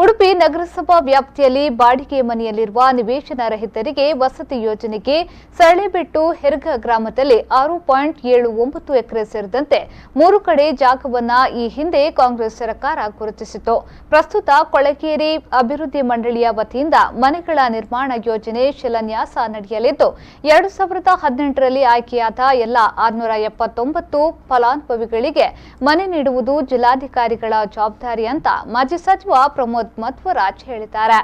ಉಡುಪಿ ನಗರಸಭಾ ವ್ಯಾಪ್ತಿಯಲ್ಲಿ ಬಾಡಿಗೆ ಮನೆಯಲ್ಲಿರುವ ನಿವೇಶನ ರಹಿತರಿಗೆ ವಸತಿ ಯೋಜನೆಗೆ ಸರಳೆಬೆಟ್ಟು ಹೆರ್ಗ ಗ್ರಾಮದಲ್ಲಿ 6.79 ಎಕರೆ ಸೇರಿದಂತೆ 3 ಕಡೆ ಜಾಗವನ್ನು ಈ ಹಿಂದೆ ಕಾಂಗ್ರೆಸ್ ಸರ್ಕಾರ ಗುರುತಿಸಿತು. ಪ್ರಸ್ತುತ ಕೊಳಗೇರಿ ಅಭಿವೃದ್ಧಿ ಮಂಡಳಿಯ ವತಿಯಿಂದ ಮನೆಗಳ ನಿರ್ಮಾಣ ಯೋಜನೆ ಶಿಲಾನ್ಯಾಸ ನಡೆಯಲಿದ್ದು 2018ರಲ್ಲಿ ಆಯ್ಕೆಯಾದ ಎಲ್ಲ 679 ಫಲಾನುಭವಿಗಳಿಗೆ ಮನೆ ನೀಡುವುದು ಜಿಲ್ಲಾಧಿಕಾರಿಗಳ ಜವಾಬ್ದಾರಿ ಅಂತ ಮಾಜಿ ಸಚಿವ ಪ್ರಮೋದ್ ಮಧ್ವರಾಜ್ ಹೇಳಿದ್ದಾರೆ.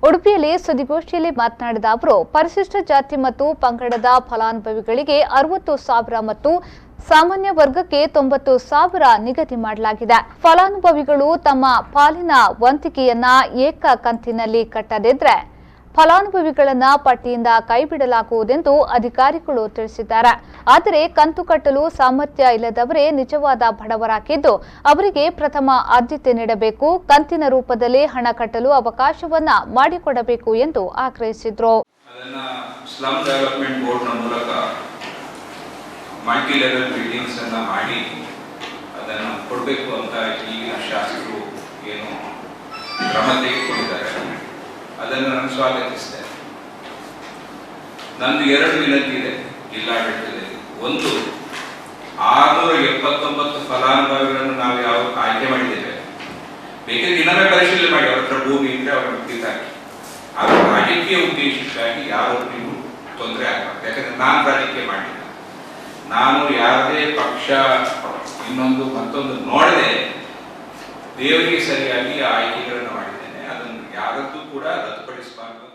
ಉಡುಪಿಯಲ್ಲಿ ಸುದ್ದಿಗೋಷ್ಠಿಯಲ್ಲಿ ಮಾತನಾಡಿದ ಅವರು, ಪರಿಶಿಷ್ಟ ಜಾತಿ ಮತ್ತು ಪಂಗಡದ ಫಲಾನುಭವಿಗಳಿಗೆ 60,000 ಮತ್ತು ಸಾಮಾನ್ಯ ವರ್ಗಕ್ಕೆ 90,000 ನಿಗದಿ ಮಾಡಲಾಗಿದೆ. ಫಲಾನುಭವಿಗಳು ತಮ್ಮ ಪಾಲಿನ ವಂತಿಗೆಯನ್ನ ಏಕ ಕಂತಿನಲ್ಲಿ ಕಟ್ಟದಿದ್ರೆ ಫಲಾನುಭವಿಗಳನ್ನ ಪಟ್ಟಿಯಿಂದ ಕೈಬಿಡಲಾಗುವುದೆಂದು ಅಧಿಕಾರಿಗಳು ತಿಳಿಸಿದ್ದಾರೆ. ಆದರೆ ಕಂತು ಕಟ್ಟಲು ಸಾಮರ್ಥ್ಯ ಇಲ್ಲದವರೇ ನಿಜವಾದ ಬಡವರಾಗಿದ್ದು ಅವರಿಗೆ ಪ್ರಥಮ ಆದ್ಯತೆ ನೀಡಬೇಕು, ಕಂತಿನ ರೂಪದಲ್ಲಿ ಹಣ ಕಟ್ಟಲು ಅವಕಾಶವನ್ನ ಮಾಡಿಕೊಡಬೇಕು ಎಂದು ಆಗ್ರಹಿಸಿದರು. ಸ್ಲಮ್ ಡೆವಲಪ್ಮೆಂಟ್ ಬೋರ್ಡ್ನ ಮೂಲಕ ಮಲ್ಟಿ ಲೆವೆಲ್ ಮೀಟಿಂಗ್ಸ್ ಅನ್ನ ಮಾಡಿ ಅದನ್ನು ಕೊಡಬೇಕು ಅಂತ ಈಗಿನ ಶಾಸಕರು ಏನು ಕ್ರಮ ತೆಗೆದುಕೊಂಡಿದ್ದಾರೆ ಅದನ್ನು ನಾನು ಸ್ವಾಗತಿಸ್ತೇನೆ. ನಂದು 2 ವಿನಂತಿ ಇದೆ ಜಿಲ್ಲಾಡಳಿತದಲ್ಲಿ. ಒಂದು, 679 ಫಲಾನುಭವಿಗಳನ್ನು ನಾವು ಯಾವ ಆಯ್ಕೆ ಮಾಡಿದ್ದೇವೆ, ಬೇಕಿದ್ರೆ ಇನ್ನೊಮ್ಮೆ ಪರಿಶೀಲನೆ ಮಾಡಿ, ಅವ್ರ ಹತ್ರ ಭೂಮಿ ಇದ್ರೆ ಅವರ ಹಾಕಿ. ಆ ರಾಜಕೀಯ ಉದ್ದೇಶಕ್ಕಾಗಿ ಯಾರು ನೀವು ತೊಂದರೆ ಆಗಬಾರ್ದು. ಯಾಕಂದ್ರೆ ನಾನು ರಾಜಕೀಯ ಮಾಡಿಲ್ಲ, ನಾನು ಯಾವುದೇ ಪಕ್ಷ ಇನ್ನೊಂದು ಮತ್ತೊಂದು ನೋಡದೆ ದೇವರಿಗೆ ಸರಿಯಾಗಿ ಆಯ್ಕೆಗಳನ್ನು ಮಾಡಿದ್ದೇನೆ. ಅದನ್ನು ಯಾರದ್ದು ಕೂಡ ರದ್ದುಪಡಿಸಬಾರದು.